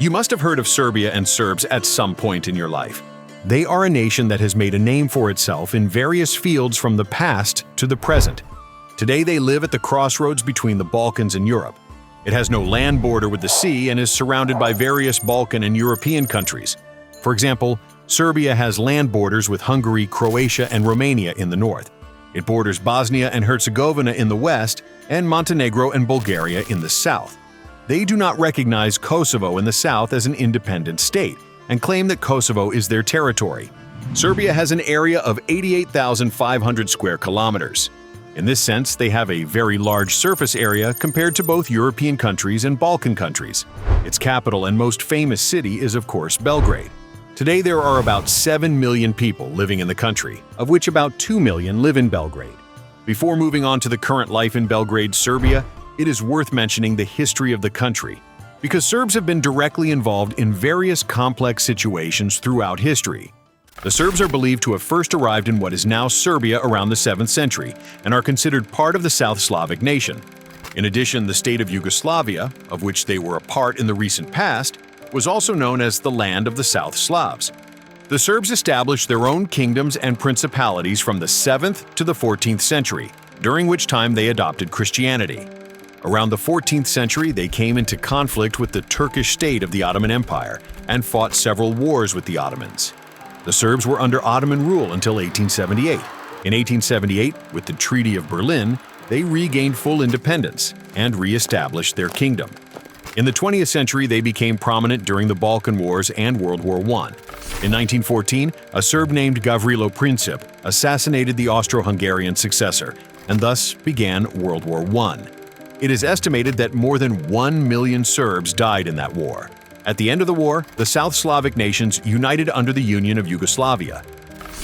You must have heard of Serbia and Serbs at some point in your life. They are a nation that has made a name for itself in various fields from the past to the present. Today they live at the crossroads between the Balkans and Europe. It has no land border with the sea and is surrounded by various Balkan and European countries. For example, Serbia has land borders with Hungary, Croatia, and Romania in the north. It borders Bosnia and Herzegovina in the west and Montenegro and Bulgaria in the south. They do not recognize Kosovo in the south as an independent state and claim that Kosovo is their territory. Serbia has an area of 88,500 square kilometers. In this sense, they have a very large surface area compared to both European countries and Balkan countries. Its capital and most famous city is, of course, Belgrade. Today there are about 7 million people living in the country, of which about 2 million live in Belgrade. Before moving on to the current life in Belgrade, Serbia, it is worth mentioning the history of the country, because Serbs have been directly involved in various complex situations throughout history. The Serbs are believed to have first arrived in what is now Serbia around the 7th century and are considered part of the South Slavic nation. In addition, the state of Yugoslavia, of which they were a part in the recent past, was also known as the land of the South Slavs. The Serbs established their own kingdoms and principalities from the 7th to the 14th century, during which time they adopted Christianity. Around the 14th century, they came into conflict with the Turkish state of the Ottoman Empire and fought several wars with the Ottomans. The Serbs were under Ottoman rule until 1878. In 1878, with the Treaty of Berlin, they regained full independence and re-established their kingdom. In the 20th century, they became prominent during the Balkan Wars and World War I. In 1914, a Serb named Gavrilo Princip assassinated the Austro-Hungarian successor, and thus began World War I. It is estimated that more than 1 million Serbs died in that war. At the end of the war, the South Slavic nations united under the Union of Yugoslavia.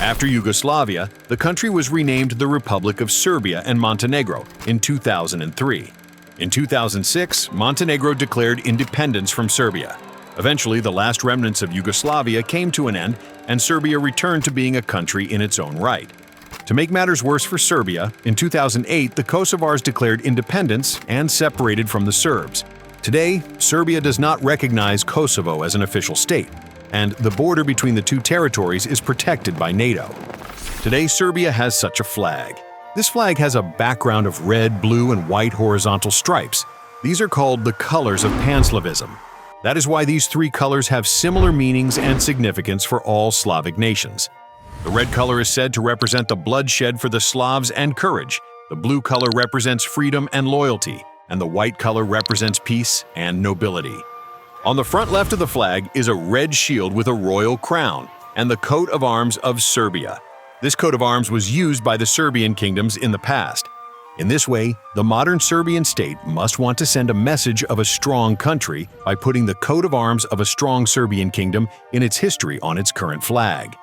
After Yugoslavia, the country was renamed the Republic of Serbia and Montenegro in 2003. In 2006, Montenegro declared independence from Serbia. Eventually, the last remnants of Yugoslavia came to an end, and Serbia returned to being a country in its own right. To make matters worse for Serbia, in 2008 the Kosovars declared independence and separated from the Serbs. Today, Serbia does not recognize Kosovo as an official state, and the border between the two territories is protected by NATO. Today, Serbia has such a flag. This flag has a background of red, blue, and white horizontal stripes. These are called the colors of Panslavism. That is why these three colors have similar meanings and significance for all Slavic nations. The red color is said to represent the bloodshed for the Slavs and courage, the blue color represents freedom and loyalty, and the white color represents peace and nobility. On the front left of the flag is a red shield with a royal crown and the coat of arms of Serbia. This coat of arms was used by the Serbian kingdoms in the past. In this way, the modern Serbian state must want to send a message of a strong country by putting the coat of arms of a strong Serbian kingdom in its history on its current flag.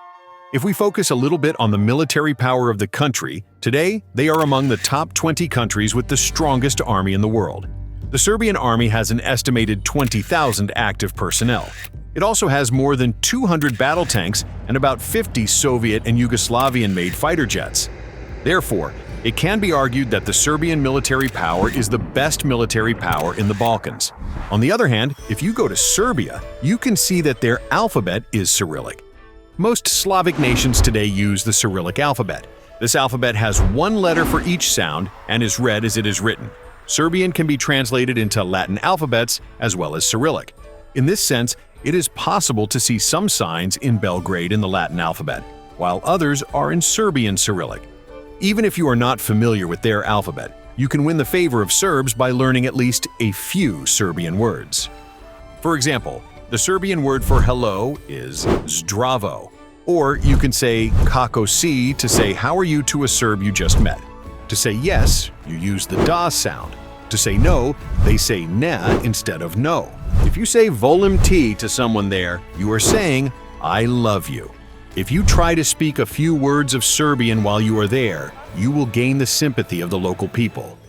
If we focus a little bit on the military power of the country, today they are among the top 20 countries with the strongest army in the world. The Serbian army has an estimated 20,000 active personnel. It also has more than 200 battle tanks and about 50 Soviet and Yugoslavian-made fighter jets. Therefore, it can be argued that the Serbian military power is the best military power in the Balkans. On the other hand, if you go to Serbia, you can see that their alphabet is Cyrillic. Most Slavic nations today use the Cyrillic alphabet. This alphabet has one letter for each sound and is read as it is written. Serbian can be translated into Latin alphabets as well as Cyrillic. In this sense, it is possible to see some signs in Belgrade in the Latin alphabet, while others are in Serbian Cyrillic. Even if you are not familiar with their alphabet, you can win the favor of Serbs by learning at least a few Serbian words. For example, the Serbian word for hello is zdravo, or you can say kako si to say how are you to a Serb you just met. To say yes, you use the da sound. To say no, they say ne instead of no. If you say volim ti to someone there, you are saying I love you. If you try to speak a few words of Serbian while you are there, you will gain the sympathy of the local people.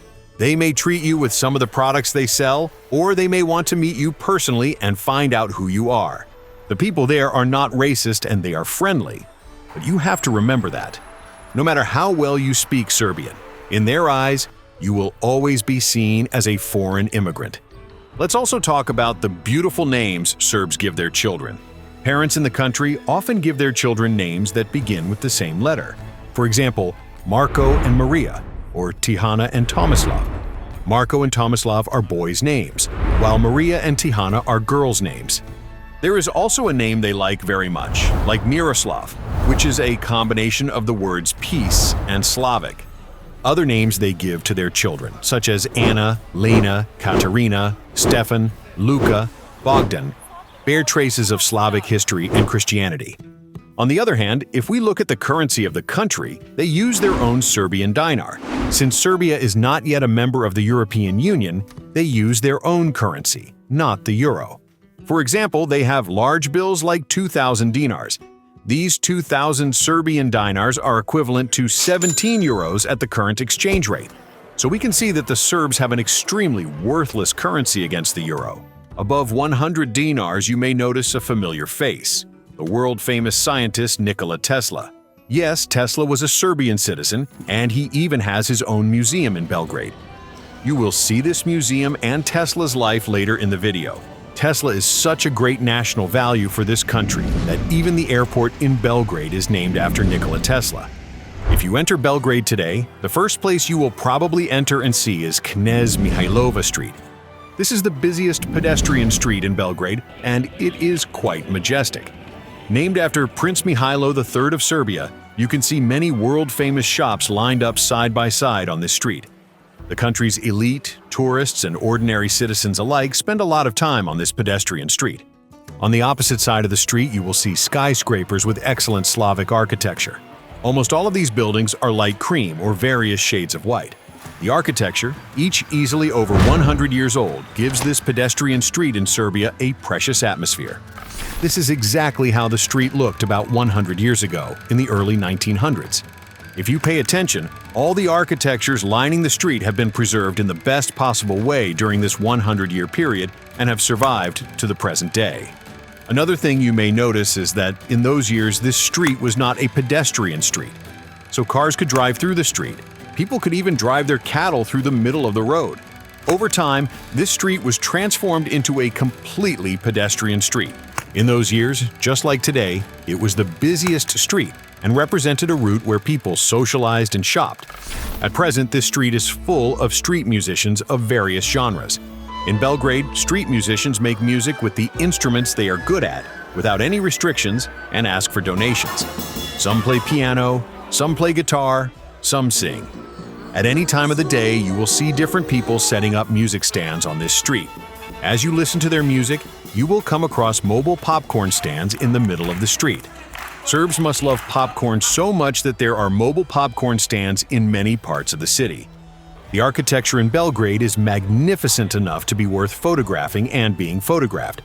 They may treat you with some of the products they sell, or they may want to meet you personally and find out who you are. The people there are not racist and they are friendly, but you have to remember that. No matter how well you speak Serbian, in their eyes, you will always be seen as a foreign immigrant. Let's also talk about the beautiful names Serbs give their children. Parents in the country often give their children names that begin with the same letter. For example, Marko and Maria, or Tihana and Tomislav. Marko and Tomislav are boys' names, while Maria and Tihana are girls' names. There is also a name they like very much, like Miroslav, which is a combination of the words peace and Slavic. Other names they give to their children, such as Anna, Lena, Katerina, Stefan, Luka, Bogdan, bear traces of Slavic history and Christianity. On the other hand, if we look at the currency of the country, they use their own Serbian dinar. Since Serbia is not yet a member of the European Union, they use their own currency, not the euro. For example, they have large bills like 2,000 dinars. These 2,000 Serbian dinars are equivalent to 17 euros at the current exchange rate. So we can see that the Serbs have an extremely worthless currency against the euro. Above 100 dinars, you may notice a familiar face: the world-famous scientist Nikola Tesla. Yes, Tesla was a Serbian citizen, and he even has his own museum in Belgrade. You will see this museum and Tesla's life later in the video. Tesla is such a great national value for this country that even the airport in Belgrade is named after Nikola Tesla. If you enter Belgrade today, the first place you will probably enter and see is Knez Mihailova Street. This is the busiest pedestrian street in Belgrade, and it is quite majestic. Named after Prince Mihailo III of Serbia, you can see many world-famous shops lined up side by side on this street. The country's elite, tourists, and ordinary citizens alike spend a lot of time on this pedestrian street. On the opposite side of the street, you will see skyscrapers with excellent Slavic architecture. Almost all of these buildings are light cream or various shades of white. The architecture, each easily over 100 years old, gives this pedestrian street in Serbia a precious atmosphere. This is exactly how the street looked about 100 years ago, in the early 1900s. If you pay attention, all the architectures lining the street have been preserved in the best possible way during this 100-year period and have survived to the present day. Another thing you may notice is that in those years this street was not a pedestrian street. So cars could drive through the street. People could even drive their cattle through the middle of the road. Over time, this street was transformed into a completely pedestrian street. In those years, just like today, it was the busiest street and represented a route where people socialized and shopped. At present, this street is full of street musicians of various genres. In Belgrade, street musicians make music with the instruments they are good at, without any restrictions, and ask for donations. Some play piano, some play guitar, some sing. At any time of the day, you will see different people setting up music stands on this street. As you listen to their music, you will come across mobile popcorn stands in the middle of the street. Serbs must love popcorn so much that there are mobile popcorn stands in many parts of the city. The architecture in Belgrade is magnificent enough to be worth photographing and being photographed.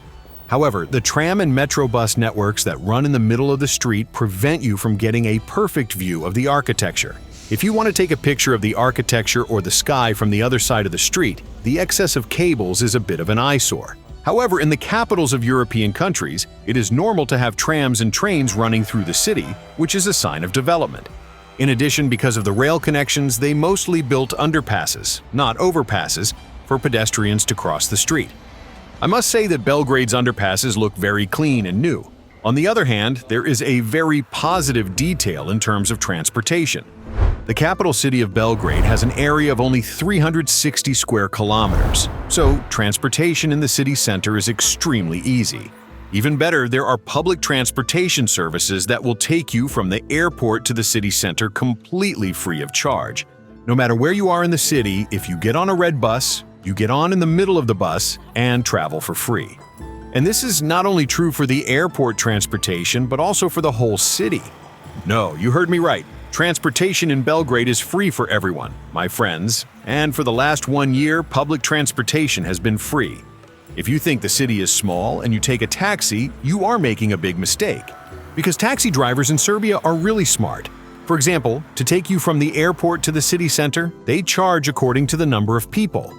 However, the tram and metro bus networks that run in the middle of the street prevent you from getting a perfect view of the architecture. If you want to take a picture of the architecture or the sky from the other side of the street, the excess of cables is a bit of an eyesore. However, in the capitals of European countries, it is normal to have trams and trains running through the city, which is a sign of development. In addition, because of the rail connections, they mostly built underpasses, not overpasses, for pedestrians to cross the street. I must say that Belgrade's underpasses look very clean and new. On the other hand, there is a very positive detail in terms of transportation. The capital city of Belgrade has an area of only 360 square kilometers, so transportation in the city center is extremely easy. Even better, there are public transportation services that will take you from the airport to the city center completely free of charge. No matter where you are in the city, if you get on a red bus, you get on in the middle of the bus and travel for free. And this is not only true for the airport transportation, but also for the whole city. No, you heard me right. Transportation in Belgrade is free for everyone, my friends, and for the last 1 year, public transportation has been free. If you think the city is small and you take a taxi, you are making a big mistake. Because taxi drivers in Serbia are really smart. For example, to take you from the airport to the city center, they charge according to the number of people.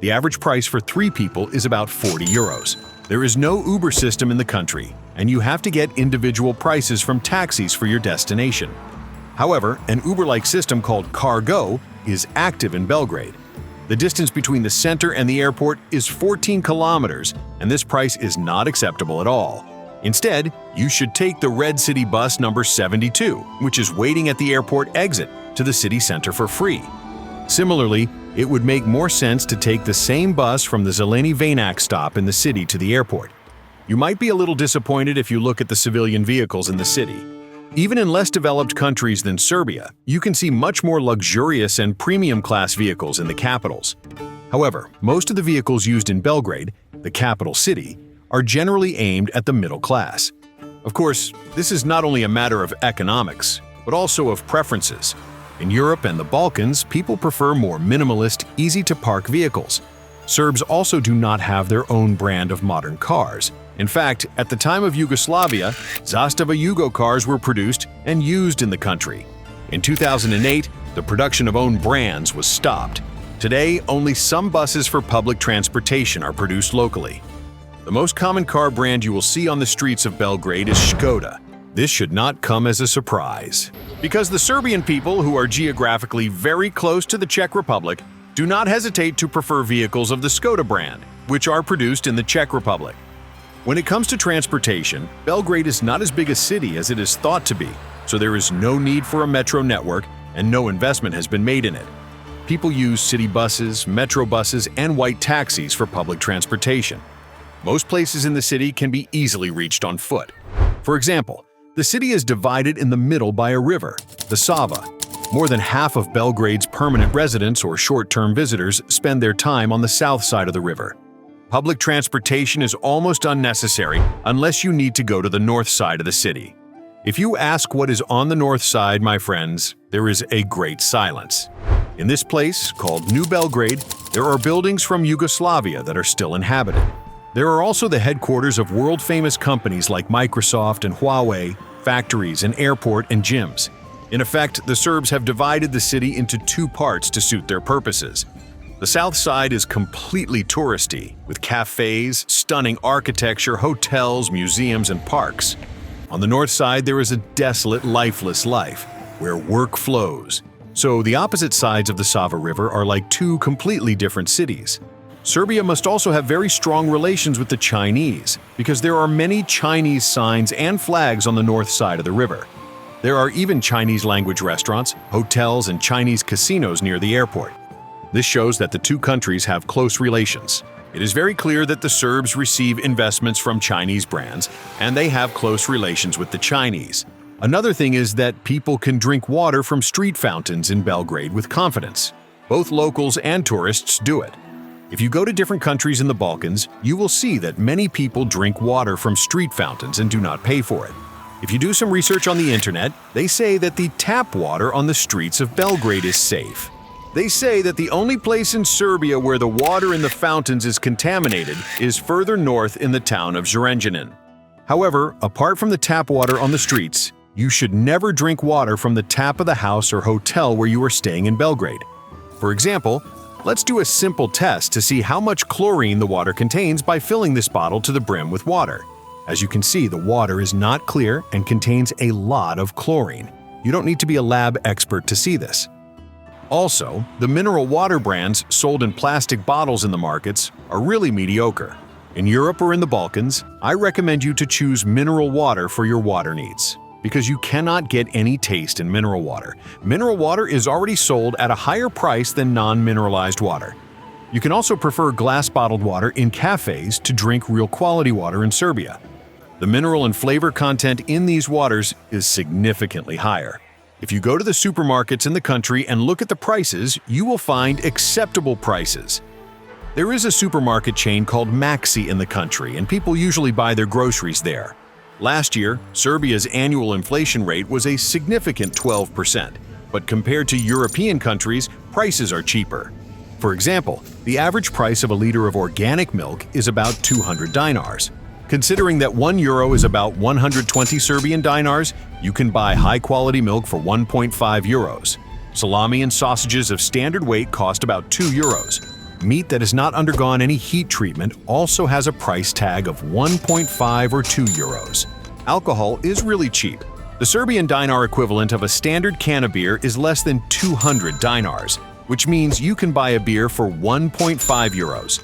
The average price for 3 people is about 40 euros. There is no Uber system in the country, and you have to get individual prices from taxis for your destination. However, an Uber-like system called Cargo is active in Belgrade. The distance between the center and the airport is 14 kilometers, and this price is not acceptable at all. Instead, you should take the Red City bus number 72, which is waiting at the airport exit, to the city center for free. Similarly, it would make more sense to take the same bus from the Zeleni Venac stop in the city to the airport. You might be a little disappointed if you look at the civilian vehicles in the city. Even in less developed countries than Serbia, you can see much more luxurious and premium-class vehicles in the capitals. However, most of the vehicles used in Belgrade, the capital city, are generally aimed at the middle class. Of course, this is not only a matter of economics, but also of preferences. In Europe and the Balkans, people prefer more minimalist, easy-to-park vehicles. Serbs also do not have their own brand of modern cars. In fact, at the time of Yugoslavia, Zastava Yugo cars were produced and used in the country. In 2008, the production of own brands was stopped. Today, only some buses for public transportation are produced locally. The most common car brand you will see on the streets of Belgrade is Skoda. This should not come as a surprise, because the Serbian people, who are geographically very close to the Czech Republic, do not hesitate to prefer vehicles of the Skoda brand, which are produced in the Czech Republic. When it comes to transportation, Belgrade is not as big a city as it is thought to be, so there is no need for a metro network and no investment has been made in it. People use city buses, metro buses, and white taxis for public transportation. Most places in the city can be easily reached on foot. For example, the city is divided in the middle by a river, the Sava. More than half of Belgrade's permanent residents or short-term visitors spend their time on the south side of the river. Public transportation is almost unnecessary unless you need to go to the north side of the city. If you ask what is on the north side, my friends, there is a great silence. In this place, called New Belgrade, there are buildings from Yugoslavia that are still inhabited. There are also the headquarters of world-famous companies like Microsoft and Huawei, factories, an airport, and gyms. In effect, the Serbs have divided the city into two parts to suit their purposes. The south side is completely touristy, with cafes, stunning architecture, hotels, museums, and parks. On the north side, there is a desolate, lifeless life, where work flows. So the opposite sides of the Sava River are like two completely different cities. Serbia must also have very strong relations with the Chinese, because there are many Chinese signs and flags on the north side of the river. There are even Chinese-language restaurants, hotels, and Chinese casinos near the airport. This shows that the two countries have close relations. It is very clear that the Serbs receive investments from Chinese brands, and they have close relations with the Chinese. Another thing is that people can drink water from street fountains in Belgrade with confidence. Both locals and tourists do it. If you go to different countries in the Balkans, you will see that many people drink water from street fountains and do not pay for it. If you do some research on the internet, they say that the tap water on the streets of Belgrade is safe. They say that the only place in Serbia where the water in the fountains is contaminated is further north in the town of Zrenjanin. However, apart from the tap water on the streets, you should never drink water from the tap of the house or hotel where you are staying in Belgrade. For example, let's do a simple test to see how much chlorine the water contains by filling this bottle to the brim with water. As you can see, the water is not clear and contains a lot of chlorine. You don't need to be a lab expert to see this. Also, the mineral water brands sold in plastic bottles in the markets are really mediocre. In Europe or in the Balkans, I recommend you to choose mineral water for your water needs, because you cannot get any taste in mineral water. Mineral water is already sold at a higher price than non-mineralized water. You can also prefer glass-bottled water in cafes to drink real quality water in Serbia. The mineral and flavor content in these waters is significantly higher. If you go to the supermarkets in the country and look at the prices, you will find acceptable prices. There is a supermarket chain called Maxi in the country, and people usually buy their groceries there. Last year, Serbia's annual inflation rate was a significant 12%, but compared to European countries, prices are cheaper. For example, the average price of a liter of organic milk is about 200 dinars. Considering that €1 is about 120 Serbian dinars, you can buy high-quality milk for 1.5 euros. Salami and sausages of standard weight cost about 2 euros. Meat that has not undergone any heat treatment also has a price tag of 1.5 or 2 euros. Alcohol is really cheap. The Serbian dinar equivalent of a standard can of beer is less than 200 dinars. which means you can buy a beer for 1.5 euros.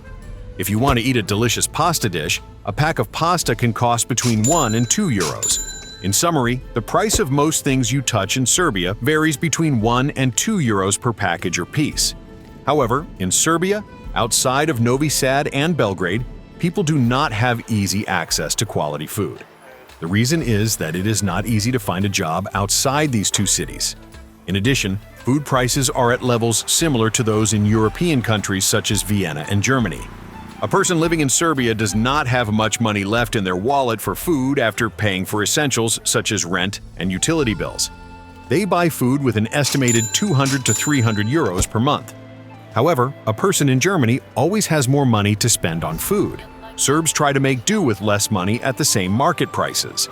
If you want to eat a delicious pasta dish, a pack of pasta can cost between 1 and 2 euros. In summary, the price of most things you touch in Serbia varies between 1 and 2 euros per package or piece. However, in Serbia, outside of Novi Sad and Belgrade, people do not have easy access to quality food. The reason is that it is not easy to find a job outside these two cities. In addition, food prices are at levels similar to those in European countries such as Vienna and Germany. A person living in Serbia does not have much money left in their wallet for food after paying for essentials such as rent and utility bills. They buy food with an estimated 200 to 300 euros per month. However, a person in Germany always has more money to spend on food. Serbs try to make do with less money at the same market prices.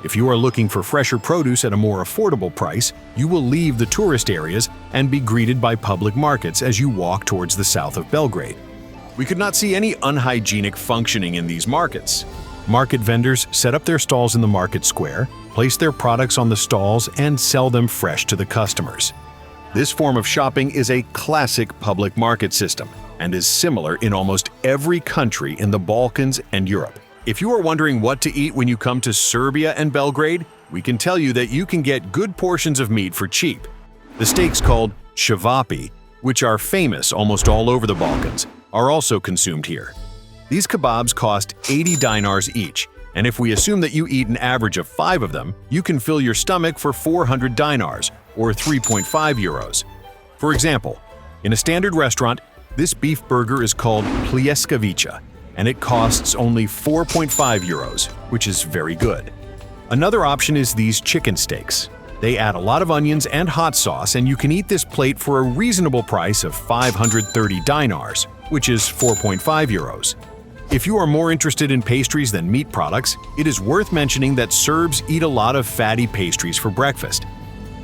If you are looking for fresher produce at a more affordable price, you will leave the tourist areas and be greeted by public markets as you walk towards the south of Belgrade. We could not see any unhygienic functioning in these markets. Market vendors set up their stalls in the market square, place their products on the stalls, and sell them fresh to the customers. This form of shopping is a classic public market system and is similar in almost every country in the Balkans and Europe. If you are wondering what to eat when you come to Serbia and Belgrade, we can tell you that you can get good portions of meat for cheap. The steaks called cevapi, which are famous almost all over the Balkans, are also consumed here. These kebabs cost 80 dinars each, and if we assume that you eat an average of 5 of them, you can fill your stomach for 400 dinars, or 3.5 euros. For example, in a standard restaurant, this beef burger is called pljeskavica, and it costs only 4.5 euros, which is very good. Another option is these chicken steaks. They add a lot of onions and hot sauce, and you can eat this plate for a reasonable price of 530 dinars, which is 4.5 euros. If you are more interested in pastries than meat products, it is worth mentioning that Serbs eat a lot of fatty pastries for breakfast.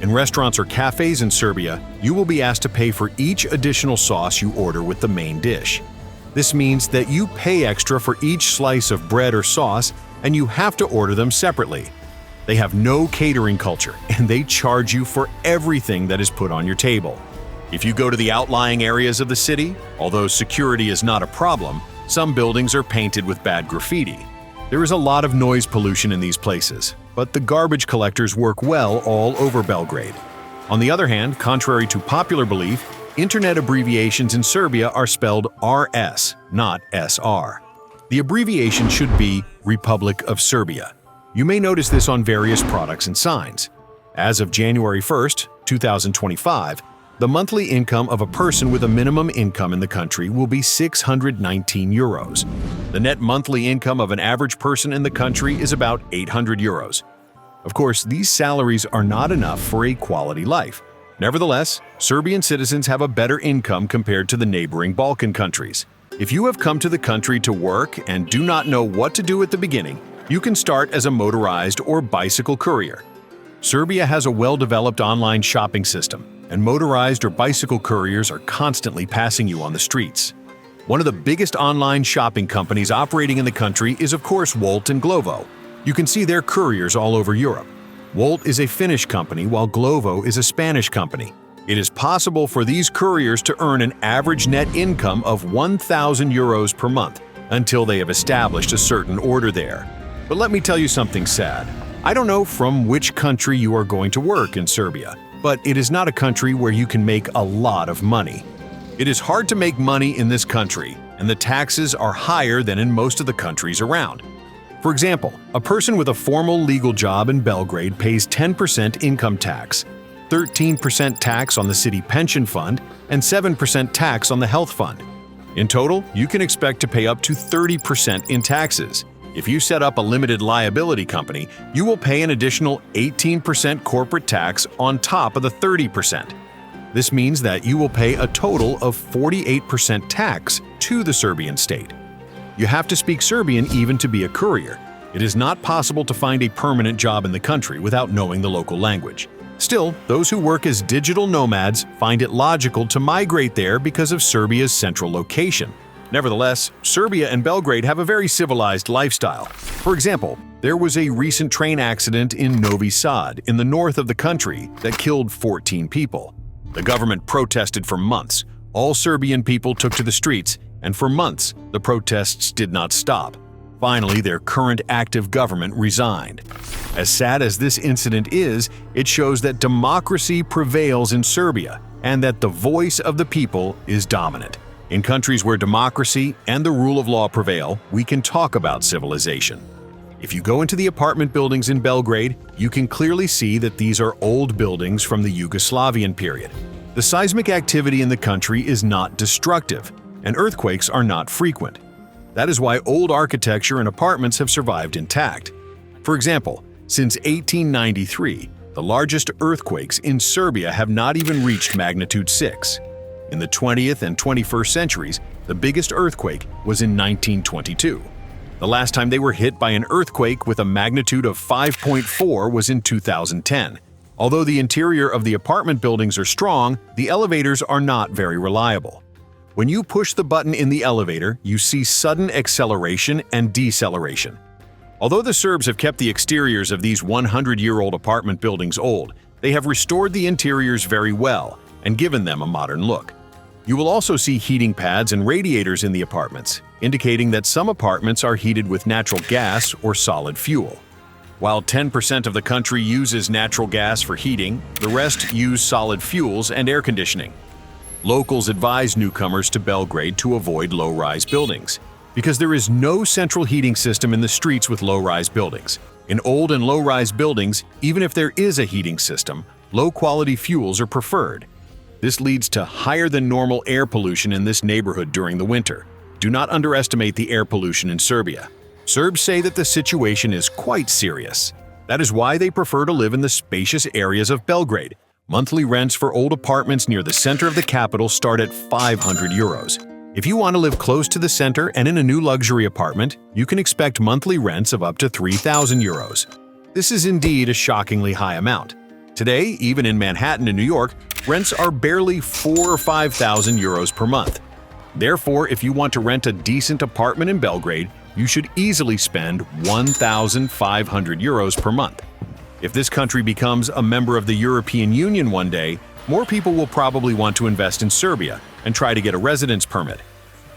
In restaurants or cafes in Serbia, you will be asked to pay for each additional sauce you order with the main dish. This means that you pay extra for each slice of bread or sauce, and you have to order them separately. They have no catering culture, and they charge you for everything that is put on your table. If you go to the outlying areas of the city, although security is not a problem, some buildings are painted with bad graffiti. There is a lot of noise pollution in these places, but the garbage collectors work well all over Belgrade. On the other hand, contrary to popular belief, internet abbreviations in Serbia are spelled RS, not SR. The abbreviation should be Republic of Serbia. You may notice this on various products and signs. As of January 1st, 2025, the monthly income of a person with a minimum income in the country will be 619 euros. The net monthly income of an average person in the country is about 800 euros. Of course, these salaries are not enough for a quality life. Nevertheless, Serbian citizens have a better income compared to the neighboring Balkan countries. If you have come to the country to work and do not know what to do at the beginning, you can start as a motorized or bicycle courier. Serbia has a well-developed online shopping system, and motorized or bicycle couriers are constantly passing you on the streets. One of the biggest online shopping companies operating in the country is of course Wolt and Glovo. You can see their couriers all over Europe. Wolt is a Finnish company while Glovo is a Spanish company. It is possible for these couriers to earn an average net income of 1,000 euros per month until they have established a certain order there. But let me tell you something sad. I don't know from which country you are going to work in Serbia, but it is not a country where you can make a lot of money. It is hard to make money in this country, and the taxes are higher than in most of the countries around. For example, a person with a formal legal job in Belgrade pays 10% income tax, 13% tax on the city pension fund, and 7% tax on the health fund. In total, you can expect to pay up to 30% in taxes. If you set up a limited liability company, you will pay an additional 18% corporate tax on top of the 30%. This means that you will pay a total of 48% tax to the Serbian state. You have to speak Serbian even to be a courier. It is not possible to find a permanent job in the country without knowing the local language. Still, those who work as digital nomads find it logical to migrate there because of Serbia's central location. Nevertheless, Serbia and Belgrade have a very civilized lifestyle. For example, there was a recent train accident in Novi Sad in the north of the country that killed 14 people. The government protested for months. All Serbian people took to the streets, and for months, the protests did not stop. Finally, their current active government resigned. As sad as this incident is, it shows that democracy prevails in Serbia and that the voice of the people is dominant. In countries where democracy and the rule of law prevail, we can talk about civilization. If you go into the apartment buildings in Belgrade, you can clearly see that these are old buildings from the Yugoslavian period. The seismic activity in the country is not destructive, and earthquakes are not frequent. That is why old architecture and apartments have survived intact. For example, since 1893, the largest earthquakes in Serbia have not even reached magnitude 6. In the 20th and 21st centuries, the biggest earthquake was in 1922. The last time they were hit by an earthquake with a magnitude of 5.4 was in 2010. Although the interior of the apartment buildings are strong, the elevators are not very reliable. When you push the button in the elevator, you see sudden acceleration and deceleration. Although the Serbs have kept the exteriors of these 100-year-old apartment buildings old, they have restored the interiors very well and given them a modern look. You will also see heating pads and radiators in the apartments, indicating that some apartments are heated with natural gas or solid fuel. While 10% of the country uses natural gas for heating, the rest use solid fuels and air conditioning. Locals advise newcomers to Belgrade to avoid low-rise buildings, because there is no central heating system in the streets with low-rise buildings. In old and low-rise buildings, even if there is a heating system, low-quality fuels are preferred. This leads to higher than normal air pollution in this neighborhood during the winter. Do not underestimate the air pollution in Serbia. Serbs say that the situation is quite serious. That is why they prefer to live in the spacious areas of Belgrade. Monthly rents for old apartments near the center of the capital start at 500 euros. If you want to live close to the center and in a new luxury apartment, you can expect monthly rents of up to 3,000 euros. This is indeed a shockingly high amount. Today, even in Manhattan and New York, rents are barely 4,000 or 5,000 euros per month. Therefore, if you want to rent a decent apartment in Belgrade, you should easily spend 1,500 euros per month. If this country becomes a member of the European Union one day, more people will probably want to invest in Serbia and try to get a residence permit.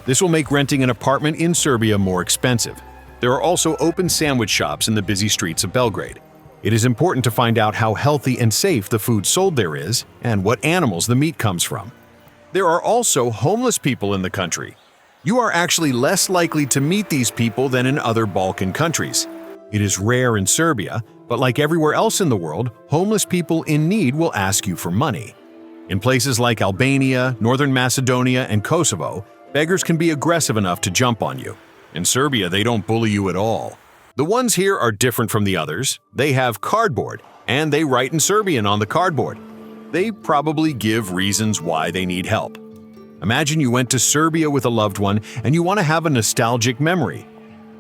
This will make renting an apartment in Serbia more expensive. There are also open sandwich shops in the busy streets of Belgrade. It is important to find out how healthy and safe the food sold there is and what animals the meat comes from. There are also homeless people in the country. You are actually less likely to meet these people than in other Balkan countries. It is rare in Serbia, but like everywhere else in the world, homeless people in need will ask you for money. In places like Albania, Northern Macedonia, and Kosovo, beggars can be aggressive enough to jump on you. In Serbia, they don't bully you at all. The ones here are different from the others. They have cardboard, and they write in Serbian on the cardboard. They probably give reasons why they need help. Imagine you went to Serbia with a loved one and you want to have a nostalgic memory.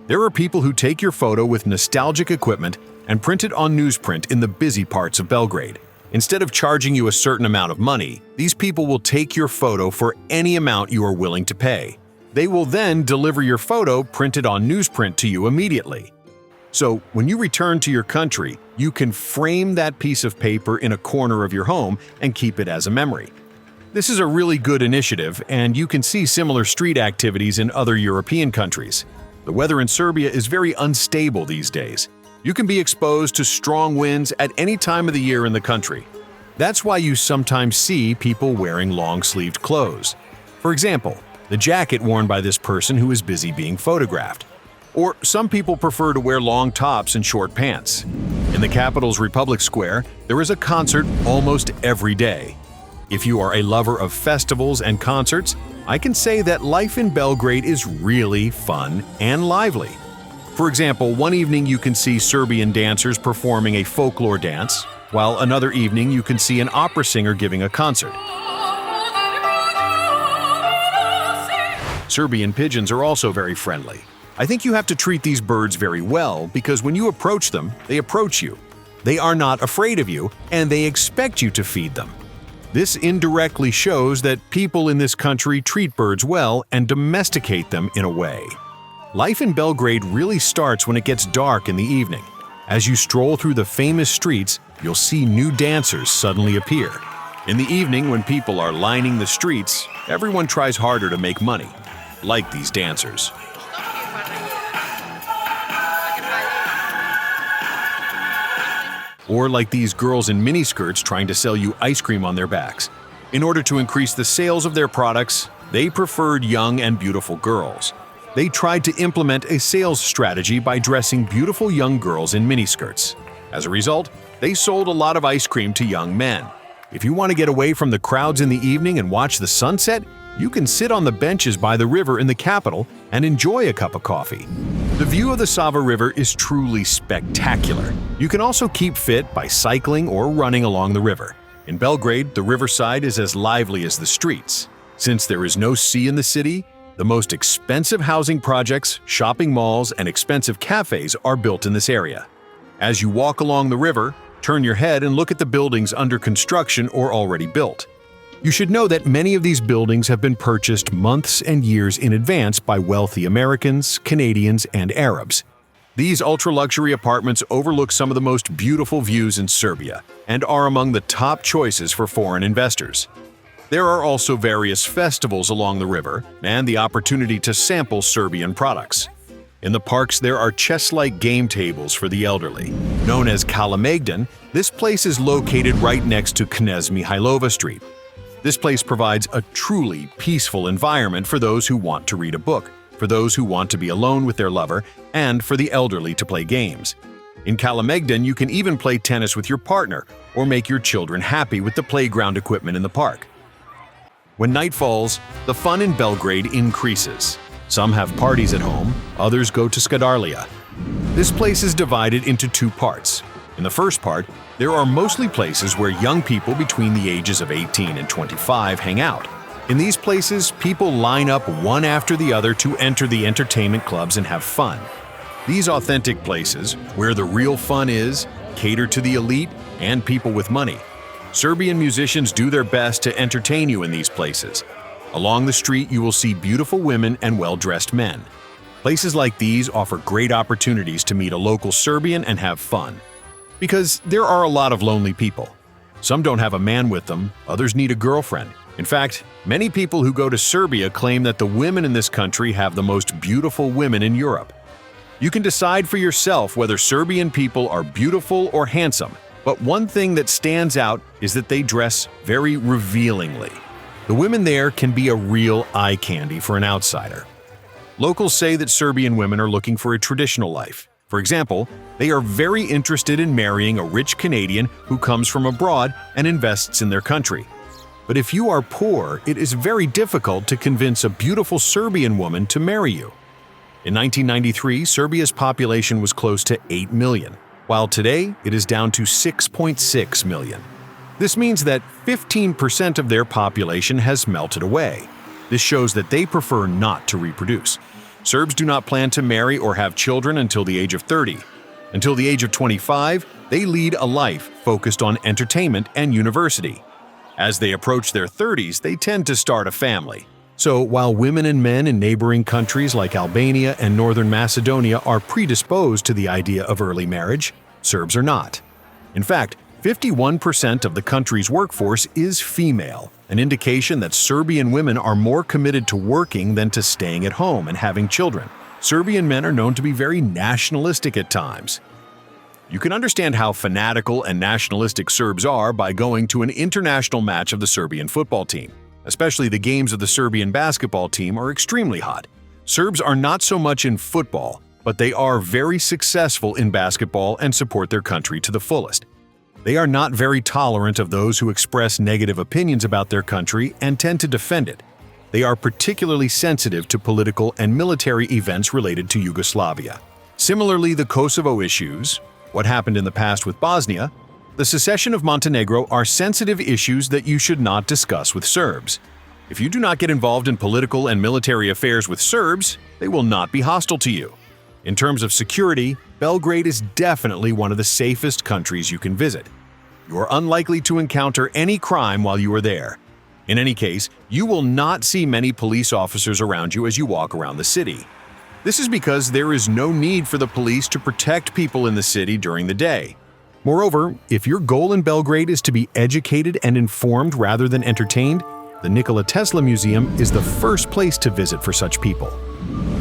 There are people who take your photo with nostalgic equipment and print it on newsprint in the busy parts of Belgrade. Instead of charging you a certain amount of money, these people will take your photo for any amount you are willing to pay. They will then deliver your photo printed on newsprint to you immediately. So, when you return to your country, you can frame that piece of paper in a corner of your home and keep it as a memory. This is a really good initiative, and you can see similar street activities in other European countries. The weather in Serbia is very unstable these days. You can be exposed to strong winds at any time of the year in the country. That's why you sometimes see people wearing long-sleeved clothes. For example, the jacket worn by this person who is busy being photographed. Or some people prefer to wear long tops and short pants. In the capital's Republic Square, there is a concert almost every day. If you are a lover of festivals and concerts, I can say that life in Belgrade is really fun and lively. For example, one evening you can see Serbian dancers performing a folklore dance, while another evening you can see an opera singer giving a concert. Serbian pigeons are also very friendly. I think you have to treat these birds very well because when you approach them, they approach you. They are not afraid of you, and they expect you to feed them. This indirectly shows that people in this country treat birds well and domesticate them in a way. Life in Belgrade really starts when it gets dark in the evening. As you stroll through the famous streets, you'll see new dancers suddenly appear. In the evening, when people are lining the streets, everyone tries harder to make money, like these dancers. Or like these girls in miniskirts trying to sell you ice cream on their backs. In order to increase the sales of their products, they preferred young and beautiful girls. They tried to implement a sales strategy by dressing beautiful young girls in miniskirts. As a result, they sold a lot of ice cream to young men. If you want to get away from the crowds in the evening and watch the sunset, you can sit on the benches by the river in the capital and enjoy a cup of coffee. The view of the Sava River is truly spectacular. You can also keep fit by cycling or running along the river. In Belgrade, the Riverside is as lively as the streets. Since there is no sea in the city, the most expensive housing projects, shopping malls, and expensive cafes are built in this area. As you walk along the river, turn your head and look at the buildings under construction or already built. You should know that many of these buildings have been purchased months and years in advance by wealthy Americans, Canadians, and Arabs. These ultra-luxury apartments overlook some of the most beautiful views in Serbia and are among the top choices for foreign investors. There are also various festivals along the river and the opportunity to sample Serbian products. In the parks, there are chess-like game tables for the elderly. Known as Kalemegdan, this place is located right next to Knez Mihailova Street. This place provides a truly peaceful environment for those who want to read a book, for those who want to be alone with their lover, and for the elderly to play games. In Kalemegdan, you can even play tennis with your partner or make your children happy with the playground equipment in the park. When night falls, the fun in Belgrade increases. Some have parties at home, others go to Skadarlija. This place is divided into two parts. In the first part, there are mostly places where young people between the ages of 18 and 25 hang out. In these places, people line up one after the other to enter the entertainment clubs and have fun. These authentic places, where the real fun is, cater to the elite and people with money. Serbian musicians do their best to entertain you in these places. Along the street, you will see beautiful women and well-dressed men. Places like these offer great opportunities to meet a local Serbian and have fun. Because there are a lot of lonely people. Some don't have a man with them, others need a girlfriend. In fact, many people who go to Serbia claim that the women in this country have the most beautiful women in Europe. You can decide for yourself whether Serbian people are beautiful or handsome, but one thing that stands out is that they dress very revealingly. The women there can be a real eye candy for an outsider. Locals say that Serbian women are looking for a traditional life. For example, they are very interested in marrying a rich Canadian who comes from abroad and invests in their country. But if you are poor, it is very difficult to convince a beautiful Serbian woman to marry you. In 1993, Serbia's population was close to 8 million, while today it is down to 6.6 million. This means that 15% of their population has melted away. This shows that they prefer not to reproduce. Serbs do not plan to marry or have children until the age of 30. Until the age of 25, they lead a life focused on entertainment and university. As they approach their 30s, they tend to start a family. So while women and men in neighboring countries like Albania and Northern Macedonia are predisposed to the idea of early marriage, Serbs are not. In fact, 51% of the country's workforce is female, an indication that Serbian women are more committed to working than to staying at home and having children. Serbian men are known to be very nationalistic at times. You can understand how fanatical and nationalistic Serbs are by going to an international match of the Serbian football team. Especially the games of the Serbian basketball team are extremely hot. Serbs are not so much in football, but they are very successful in basketball and support their country to the fullest. They are not very tolerant of those who express negative opinions about their country and tend to defend it. They are particularly sensitive to political and military events related to Yugoslavia. Similarly, the Kosovo issues, what happened in the past with Bosnia, the secession of Montenegro are sensitive issues that you should not discuss with Serbs. If you do not get involved in political and military affairs with Serbs, they will not be hostile to you. In terms of security, Belgrade is definitely one of the safest countries you can visit. You are unlikely to encounter any crime while you are there. In any case, you will not see many police officers around you as you walk around the city. This is because there is no need for the police to protect people in the city during the day. Moreover, if your goal in Belgrade is to be educated and informed rather than entertained, the Nikola Tesla Museum is the first place to visit for such people.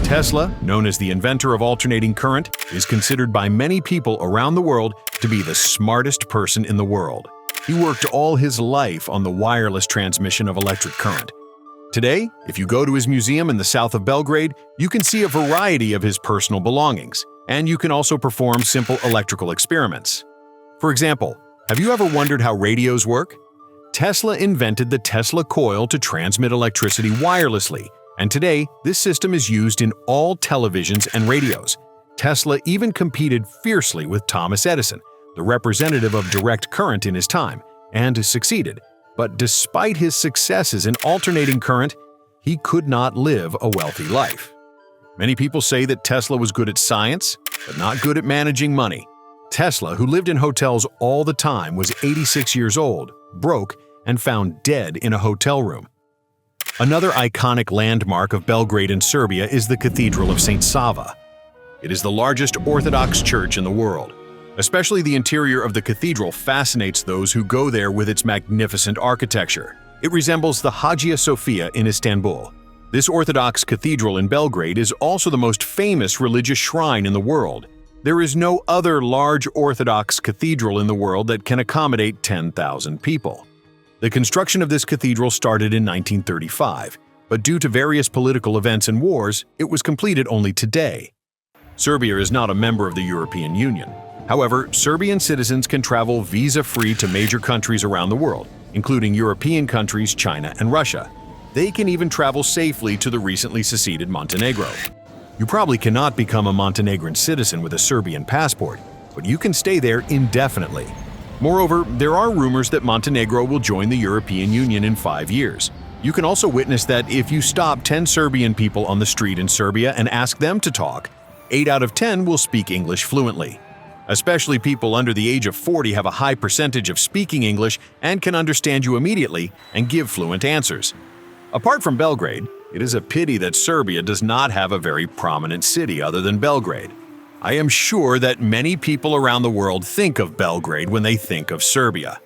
Tesla, known as the inventor of alternating current, is considered by many people around the world to be the smartest person in the world. He worked all his life on the wireless transmission of electric current. Today, if you go to his museum in the south of Belgrade, you can see a variety of his personal belongings, and you can also perform simple electrical experiments. For example, have you ever wondered how radios work? Tesla invented the Tesla coil to transmit electricity wirelessly, and today, this system is used in all televisions and radios. Tesla even competed fiercely with Thomas Edison, the representative of direct current in his time, and succeeded. But despite his successes in alternating current, he could not live a wealthy life. Many people say that Tesla was good at science, but not good at managing money. Tesla, who lived in hotels all the time, was 86 years old, broke, and found dead in a hotel room. Another iconic landmark of Belgrade and Serbia is the Cathedral of St. Sava. It is the largest Orthodox church in the world. Especially the interior of the cathedral fascinates those who go there with its magnificent architecture. It resembles the Hagia Sophia in Istanbul. This Orthodox cathedral in Belgrade is also the most famous religious shrine in the world. There is no other large Orthodox cathedral in the world that can accommodate 10,000 people. The construction of this cathedral started in 1935, but due to various political events and wars, it was completed only today. Serbia is not a member of the European Union. However, Serbian citizens can travel visa-free to major countries around the world, including European countries, China, and Russia. They can even travel safely to the recently seceded Montenegro. You probably cannot become a Montenegrin citizen with a Serbian passport, but you can stay there indefinitely. Moreover, there are rumors that Montenegro will join the European Union in 5 years. You can also witness that if you stop 10 Serbian people on the street in Serbia and ask them to talk, 8 out of 10 will speak English fluently. Especially people under the age of 40 have a high percentage of speaking English and can understand you immediately and give fluent answers. Apart from Belgrade, it is a pity that Serbia does not have a very prominent city other than Belgrade. I am sure that many people around the world think of Belgrade when they think of Serbia.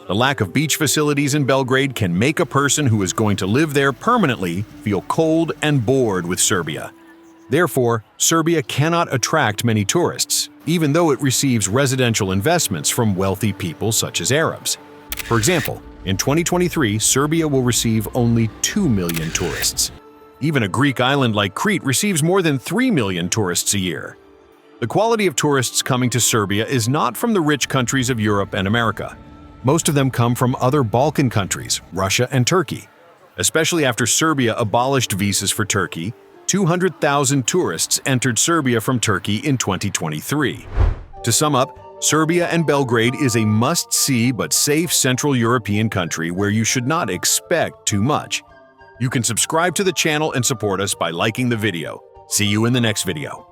The lack of beach facilities in Belgrade can make a person who is going to live there permanently feel cold and bored with Serbia. Therefore, Serbia cannot attract many tourists, even though it receives residential investments from wealthy people such as Arabs. For example, in 2023, Serbia will receive only 2 million tourists. Even a Greek island like Crete receives more than 3 million tourists a year. The quality of tourists coming to Serbia is not from the rich countries of Europe and America. Most of them come from other Balkan countries, Russia and Turkey. Especially after Serbia abolished visas for Turkey, 200,000 tourists entered Serbia from Turkey in 2023. To sum up, Serbia and Belgrade is a must-see but safe Central European country where you should not expect too much. You can subscribe to the channel and support us by liking the video. See you in the next video.